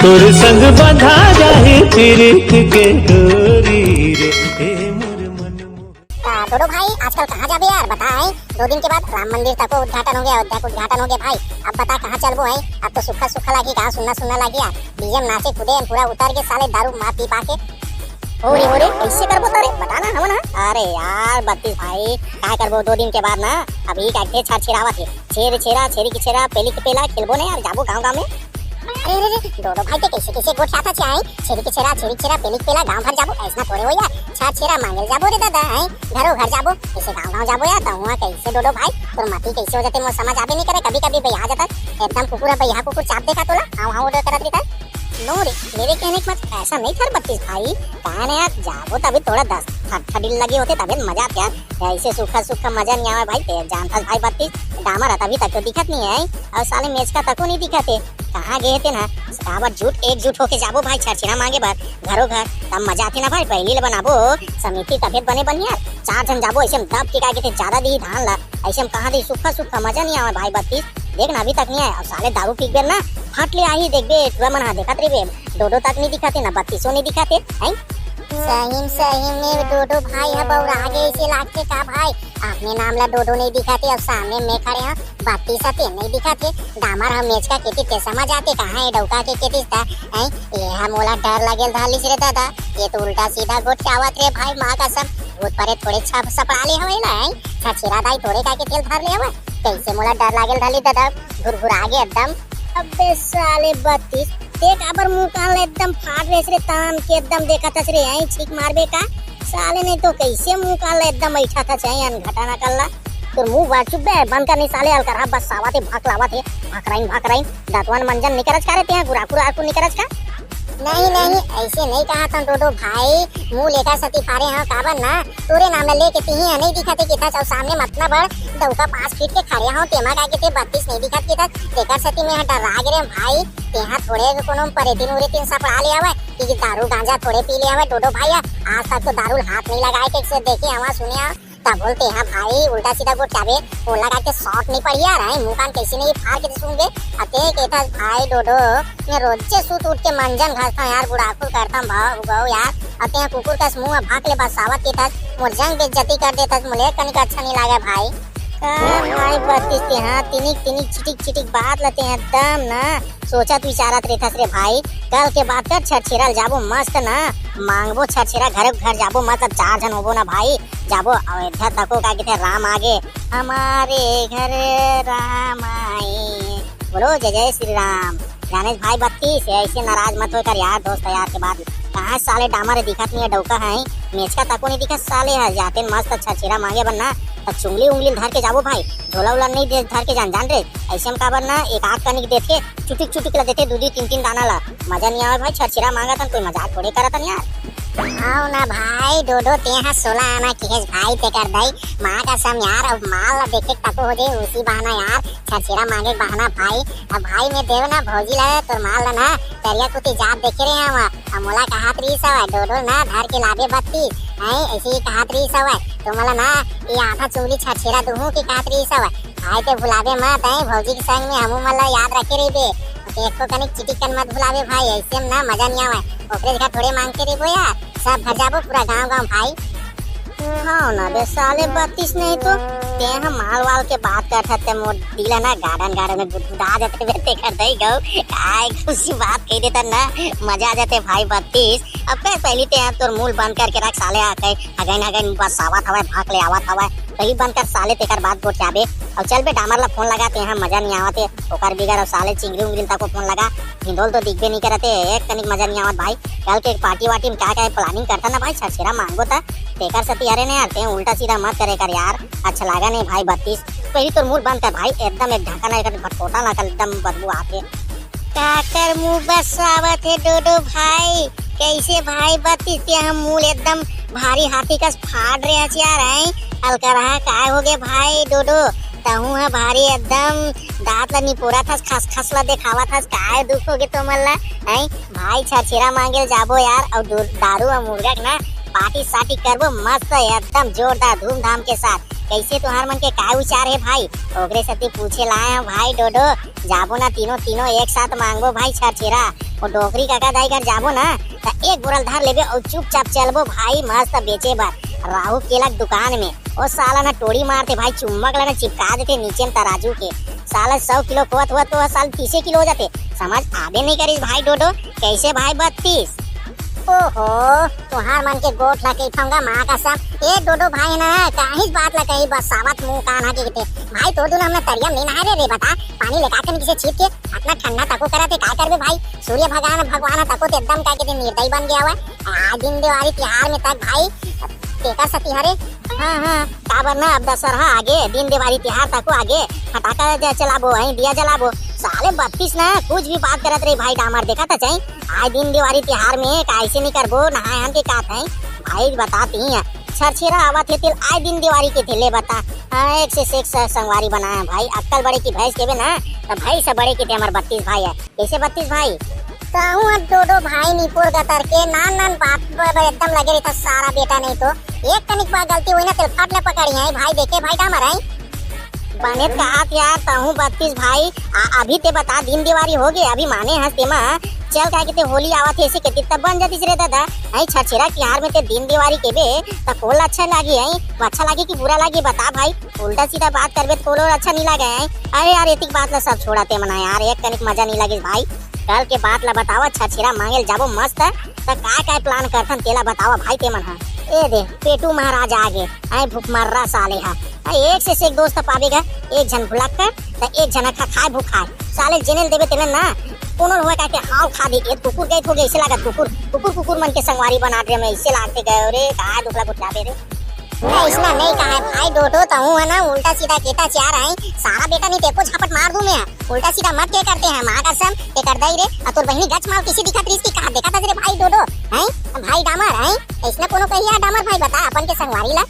तोर संग बंधा जाए प्रीत के डोरी रे ए मोर मन डोडो भाई आजकल कहाँ जाबे यार बताएं। 2 दिन के बाद राम मंदिर तक उद्घाटन हो गया, अयोध्या को उद्घाटन हो गया भाई। अब बता कहाँ चलबो है। अब तो सुखा सुखा लगी, कहाँ सुनना सुनना लगी यार। डीएम नाचे कूदे पूरा उतर के साले दारू मार पी पाके ओरे कैसे करबो तारे बताना हम ना। अरे यार 32 भाई क्या करबो 2 दिन के बाद ना। अभी काटे छाड़ छिड़ावा थे छेरी की छेरा पेली के पेला खेलबो ना यार, जाबो गांव में। अरे डोडो भाई के कैसे गोट खाता चाहे छेरी की छेरा पेली के पेला गांव भर जाबो ऐसा थोड़े हो यार। छाड़ छिड़ा मांगल जाबो रे दादा है, घरों घर जाबो ऐसे गांव जाबो यार। तो हुआ कैसे डोडो भाई तोर माटी कैसे हो जाते मो समझ आबे नहीं करे। कभी भैया जाता एकदम कुकुर भैया कुकुर चाप देखा तोला हां ऑर्डर करत रहता। नो रे मेरे कहने का मतलब ऐसा नहीं था 32 भाई। कहा ना यार जाबो तभी थोड़ा 10 ठड़ी लगे होते तभी मजा आता यार। ऐसे सूखा मजा नहीं आवा भाई। जानता भाई 32 डामर तभी तक तो दिखत नहीं है और साले मैच का तको नहीं दिखते। कहाँ गए थे ना साबर एकजुट होके जाबो भाई छरछिना मांगे बार घरों घर तब मजा आती ना भाई। पहली ले बनाबो समिति तबियत बने यार 4 जन जाबो ऐसे दब टिका के ज्यादा दी धान ला ऐसे कहाँ दी सूखा मजा नहीं आवा भाई 32 देखना अभी तक नहीं आया। और साले दारू पी गए ना फट ले आई देख बे तुरा मन देखत रे बे डोडो तक नहीं दिखाते ना 32 नहीं दिखाते हैं। सही में डोडो भाई है और आगे इसे लागते का भाई अपने नाम ला डोडो नहीं दिखाते और सामने में खड़े हैं 32 नहीं दिखाते। डामर हम मैच का केती ते समझ आते कहाँ है डौका के केती था हैं। ये हम मोला डर लगेल धालिस रे दादा ये तो उल्टा सीधा गोट चावत रे भाई माँ का सब भूत परे थोड़े छप सपड़ा ले हवे ना हैं छछिरा दाई थोड़े का के तेल धर ले हवे कैसे मोला डर लागेल धाली दादा घुर आगे एकदम। अबे साले 32 देख अबर मुंह कान एकदम फाड़ रे तान के एकदम देखा था रे यहीं छीक मारबे का साले नहीं तो कैसे मुंह कान एकदम बैठा था चाहिए अनघटा ना कल्ला तो मुंह बात चुप बे बंद करनी साले हल करा बस सावा थे भाक राइन दातवान मंजन निकरज का रहते हैं गुराकू निकरज का नहीं ऐसे नहीं कहा था डोडो भाई मुंह लेकर सती फारे हाँ काबर ना तोरे नाम लेके ती नहीं दिखाते कि था सामने मतलब दौका 5 फीट के खड़े हाँ तेमा का के 32 नहीं दिखत के था देखा सती में डरा गे भाई तेहा थोड़े कोनो परे दिन सपड़ा ले आवे कि दारू गांजा थोड़े पी ले आवे डोडो भाई आज तक तो दारू हाथ नहीं लगाए के से देखे हवा सुने तब बोलते हैं भाई उल्टा सीधा गोट चाबे वो लगा के शॉट नहीं पड़ी यार मुंह कान कैसे नहीं फाड़ के सुनगे अते कहता भाई डोडो मैं रोज से सूत उठ के मंजन घासता यार बुढ़ाकू करता भाव यार अते कुकुर का मुंह भाग ले बस सावत के था मोर जंग बेइज्जती कर देता मुझे कनिक अच्छा नहीं लगा भाई। भाई 32 हाँ तिनिक चिटिक बात लेते हैं एकदम ना सोचत विचारत रहता रे भाई। कल के बाद कर छरछिरा जाबो मस्त ना मांगबो छरछिरा घर जाबो मतलब 4 जन होबो ना भाई जाबो अयोध्या तको का कहते राम आगे हमारे घर राम आए बोलो जय श्री राम। जाने भाई 32 ऐसे नाराज मत होकर यार दोस्त यार के बाद कहाँ साले डामर दिखत नहीं है डौका है मेच का तको नहीं दिखत साले है जाते मस्त छरछिरा मांगे बनना चुंगली उंगली धर के जाबो भाई झोला उला नहीं दे धर के जान रे ऐसे में काबर ना एक आग कनिक देते चुटिक ला देते 2-3 दाना ला मजा नहीं आवे भाई छरछिरा मांगा था कोई मजाक थोड़े करत यार। आओ ना भाई डोडो तेहा 16 आना केस भाई ते कर दई माँ का सम यार अब माल देखे तको हो जाए उसी बहाना यार छरछिरा मांगे बहाना भाई। अब भाई मैं देव ना भौजी ला तो माल ना तरिया कुती जात देखे रहे हम अमोला कहा 300 डोडो ना धर के लाबे 32 है ऐसे ही कहा 300 तो मला ना ये आधा चुंगली छरछिरा दूहू की कहा 300 भाई ते भुलावे मत है भौजी के संग में हमू मला याद रखे रही बे देखो कनिक चिटिकन मत भुलावे भाई ऐसे में ना मजा नहीं आवे ओकरे जगह थोड़े मांग के रे यार सब भर जाबो पूरा गांव भाई। हाँ ना बे साले 32 नहीं तो ते हम माल वाल के बात करते मोर दिला ना गार्डन में गुदगुदा जाते बेटे कर दई गौ काय खुशी बात कह देता ना मजा आ जाते भाई 32 अब पहली ते तोर मूल बंद करके रख साले आके अगन बस आवत हवे भाग ले आवत हवे कहीं बंद कर साले तेकर बात गोट जाबे और चल बे डामर ला फोन लगाते हैं मजा नहीं आवते ओकर बिगर और साले चिंगरी उंगली तक फोन लगा हिंदोल तो दिखबे नहीं करते एक कनिक मजा नहीं आवत भाई। कल के पार्टी वार्टी में क्या प्लानिंग करता ना भाई छरछिरा मांगो था तेकर सती अरे नहीं यार उल्टा सीधा मत करे कर यार अच्छा लगा नहीं भाई 32 पहली तो मुंह बंद कर भाई एकदम एक ढक्कन ना कर भटकोटा ना कर एकदम बदबू आके काकर मुंह बस आवत है डोडो भाई कैसे भाई 32 ते हम मुंह एकदम भारी हाथी का फाड़ रहे हैं यार हैं हल्का रहा काय हो गए भाई डोडो तहू है भारी एकदम दांत ला निपोरा था खस ला देखावा था काय दुख हो गए तो मल्ला हैं भाई छरछिरा मांगे जाबो यार और दारू और मुर्गा ना पार्टी साटी करबो मस्त एकदम जोरदार धूमधाम के साथ। कैसे तुहार मन के का विचार है भाई? ओकरे सती पूछे लाए हैं भाई डोडो, जाबो ना तीनों एक साथ मांगबो भाई छरछेरा। वो डोकरी काका दाई घर जाबो ना तो एक बोरल धार लेबे और चुपचाप चलबो भाई मस्त बेचे बर राहु केला दुकान में। वो साला ना टोड़ी मारते भाई, चुम्बक ला ना चिपका देते नीचे में तराजू के। साला 100 किलो कोत हुआ तो साल 30 किलो हो जाते। समझ आबे नहीं करिस भाई डोडो। कैसे भाई 32? ओहो तुहार मन के गोठ ला के ठंगा माँ का सब ए डोडो भाई ना काहिस बात ला कही बस सावत मुंह कान हा के भाई तो दोनों हमने तरियम नहीं नहाए रे बता। पानी लेका के किसे छीप के अपना ठंडा तको करते काय करबे भाई? सूर्य भगवान तको ते एकदम काय के निर्दयी बन गया हुआ। आज दिन दिवाली त्योहार में तक भाई टेका सती हरे। हाँ काबर ना अब दशहरा आगे दिन दिवाली त्योहार तक आगे फटाका चलाबो है दिया जलाबो। साले 32 ना कुछ भी बात करत रही भाई डामर देखा था चाहिए। आज दिन दिवाली त्योहार में कैसे नहीं करबो नहाए हम के का थे भाई बताती है। छरछेरा आवत है तिल आज दिन दिवाली के थे ले बता। हाँ एक से एक संगवारी बनाया भाई। अक्कल बड़े की भैंस के ना तो भाई से बड़े के थे हमारे 32 भाई है। कैसे 32 भाई? कहूँ अब डोडो भाई निपुर गतर के नान बात पर एकदम लगे रहता सारा बेटा। नहीं तो एक कनिक बार गलती हुई ना तो फट ले पकड़ी है भाई। देखे भाई डामर है बने कहा यार कहूँ 32 भाई अभी ते बता दिन दिवाली हो गए अभी माने हंसते माँ चल का के होली आवत है ऐसे के तब बन जाती रे दादा। आई छरछेरा त्योहार में ते दिन दिवाली के बे त कोल अच्छा लागी है? अच्छा लागी कि बुरा लागी बता भाई? उल्टा सीधा बात करबे तो कोल अच्छा नहीं लगे है। अरे यार एतिक बात ला सब छोड़ाते मना यार एक कनिक मजा नहीं लगे भाई। कल के बात ला बतावा छरछेरा मांगेल जाबो मस्त त काय प्लान करथन तेला बतावा भाई ते मन हा। ए दे पेटू महाराज आगे आई भूख मर रहा साले हा। एक से एक दोस्त पावेगा एक जन भुलक कर त एक जना खाए भूखाए साले जेनेल देबे तेने ना कोनो हुआ का के हाव खा दे। कुकुर गए हो गए ऐसे लागत कुकुर मन के संगवारी बना दे मैं इससे लागते गए रे का दुखला कुछ दे रे। इसना नहीं कहा है भाई डोडो तो हूँ है ना उल्टा सीधा केटा चार है सारा बेटा नहीं तेको झापट मार दूं मैं। उल्टा सीधा मत क्या करते हैं माँ कसम ते कर दई रे और बहनी गच मार किसी दिखत रही कहा देखा था रे भाई डोडो हैं भाई डामर हैं इसने कोनो कहिया डामर भाई बता अपन के संगवारी ला।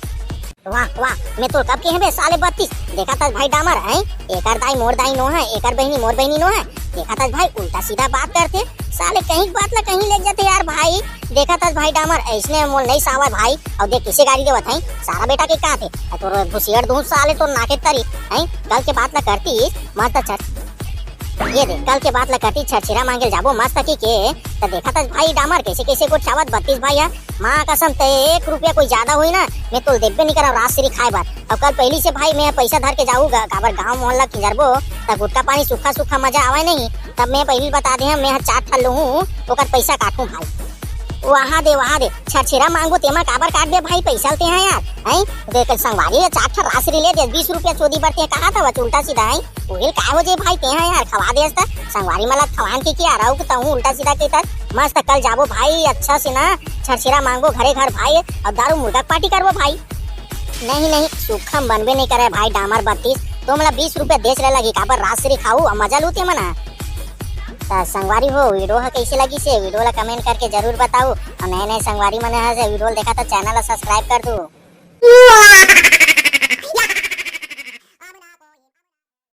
वाह मैं तो कब के हैं बे साले 32 देखा था भाई डामर हैं एकर दाई मोर दाई नो है एकर बहनी मोर बहनी नो है। देखा था भाई उल्टा सीधा बात करते साले कहीं बात ना कहीं ले जाते यार भाई। देखा था भाई डामर ऐसने मोल नहीं सावा भाई और देख किसे गाड़ी देवत है सारा बेटा के का थे तो घुसियर दूं साले तो नाके तरी हैं। कल के बात ना करती मत चल ये देख कल के बात ला करती छरछेरा मांगे जाबो मस्त की के तो देखा था भाई डामर कैसे को चावत 32 भाई है माँ कसम ते 1 रुपया कोई ज्यादा हुई ना मैं तो देबे नहीं करा रात सिरी खाए बार। और कल पहली से भाई मैं पैसा धर के जाऊंगा काबर गाँव मोहल्ला खिंजरबो तब गुटका पानी सूखा मजा आवे नहीं तब मैं पहली बता दे मैं 4 ठल लूँ ओकर पैसा काटूं भाई। वहाँ दे छरछेरा मांगो तेमा काबर काट दे भाई पैसा ते हैं यार हैं देख संगवारी 4 ठल राशि ले दे 20 रुपया चोदी बढ़ते कहा था उल्टा सीधा है उहिल का हो जे भाई ते हैं यार खवा दे संगवारी मला खवान के क्या रहू तो हूँ उल्टा सीधा के मस्त कल जाबो भाई अच्छा से ना छरछेरा मांगो घरे घर भाई और दारू मुर्गा पार्टी करबो भाई। नहीं सुखम बनबे नहीं करे भाई डामर 32 तो मला 20 रुपया देश रहे लगी काबर राशि खाऊ और मजा लूते मना। संगवारी हो वीडियो कैसे लगी से वीडियो ला कमेंट करके जरूर बताओ और नए संगवारी मन वीडियो देखा तो चैनल ला सब्सक्राइब कर दो।